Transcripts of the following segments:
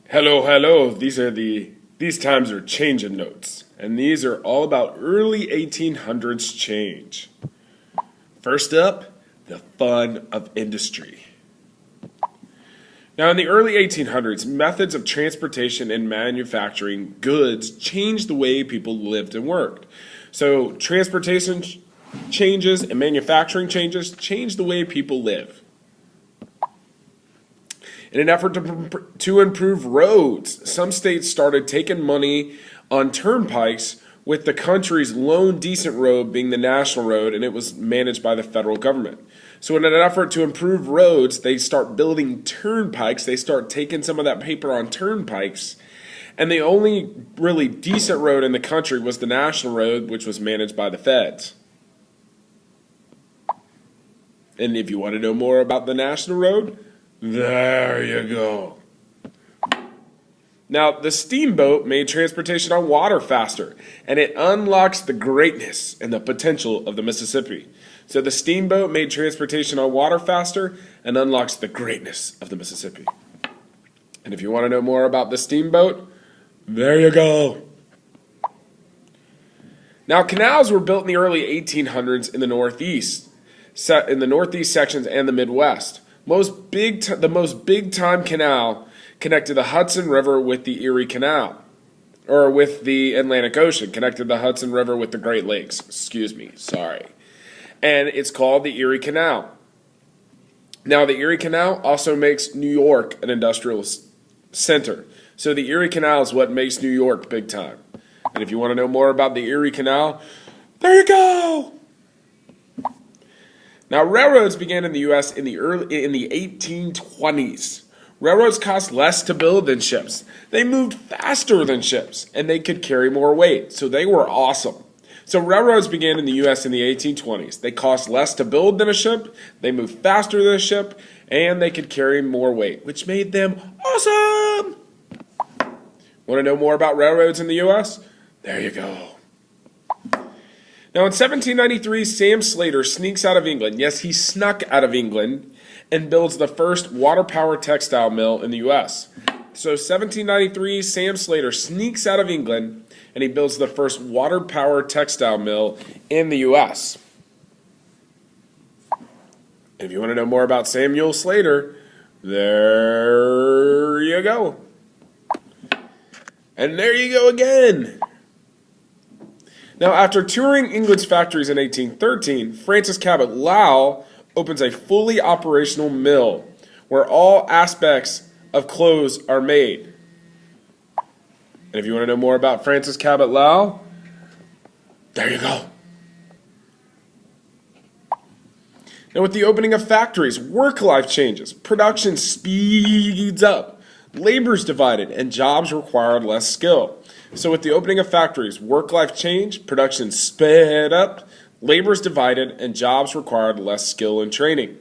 Hello. These times are changing notes, and these are all about early 1800s change. First up, the fun of industry. Now, in the early 1800s, methods of transportation and manufacturing goods changed the way people lived and worked. So, transportation changes and manufacturing changes changed the way people live. In an effort to improve roads, some states started taking money on turnpikes, with the country's lone decent road being the national road, and it was managed by the federal government. So in an effort to improve roads, they start building turnpikes. They start taking some of that paper on turnpikes. And the only really decent road in the country was the national road, which was managed by the feds. And if you want to know more about the national road, there you go. Now, the steamboat made transportation on water faster, and it unlocks the greatness and the potential of the Mississippi. So the steamboat made transportation on water faster and unlocks the greatness of the Mississippi. And if you want to know more about the steamboat, there you go. Now, canals were built in the early 1800s in the Northeast sections and the Midwest. The most big-time canal connected the Hudson River with the Erie Canal, or with the Atlantic Ocean, connected the Hudson River with the Great Lakes. And it's called the Erie Canal. Now, the Erie Canal also makes New York an industrial center. So the Erie Canal is what makes New York big time. And if you want to know more about the Erie Canal, there you go. Now, railroads began in the U.S. in the 1820s. Railroads cost less to build than ships. They moved faster than ships, and they could carry more weight, so they were awesome. So railroads began in the U.S. in the 1820s. They cost less to build than a ship, they moved faster than a ship, and they could carry more weight, which made them awesome! Want to know more about railroads in the U.S.? There you go. Now, in 1793, Sam Slater sneaks out of England. Yes, he snuck out of England and builds the first water-powered textile mill in the U.S. So 1793, Sam Slater sneaks out of England and he builds the first water-powered textile mill in the U.S. If you want to know more about Samuel Slater, there you go. And there you go again. Now, after touring England's factories in 1813, Francis Cabot Lowell opens a fully operational mill where all aspects of clothes are made. And if you want to know more about Francis Cabot Lowell, there you go. Now, with the opening of factories, work life changes, production speeds up, labor's divided, and jobs required less skill. So with the opening of factories, work life changed, production sped up, labor's divided, and jobs required less skill and training.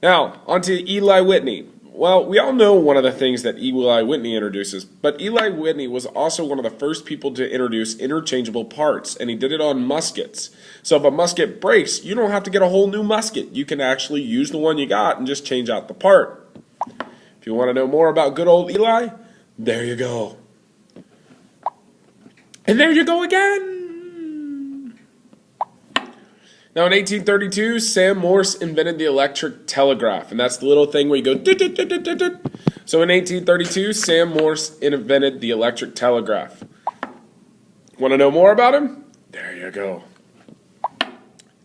Now, on to Eli Whitney. Well, we all know one of the things that Eli Whitney introduces, but Eli Whitney was also one of the first people to introduce interchangeable parts, and he did it on muskets. So if a musket breaks, you don't have to get a whole new musket. You can actually use the one you got and just change out the part. If you want to know more about good old Eli, there you go. And there you go again. Now, in 1832, Sam Morse invented the electric telegraph, and that's the little thing where you go dit, dit, dit, dit, dit, dit. So in 1832, Sam Morse invented the electric telegraph. Want to know more about him? There you go.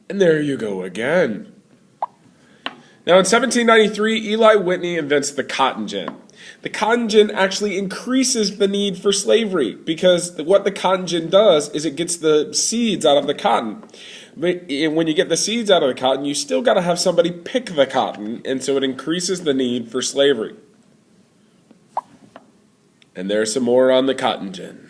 And there you go again. Now, in 1793, Eli Whitney invents the cotton gin. The cotton gin actually increases the need for slavery because what the cotton gin does is it gets the seeds out of the cotton. But when you get the seeds out of the cotton, you still got to have somebody pick the cotton, and so it increases the need for slavery. And there's some more on the cotton gin.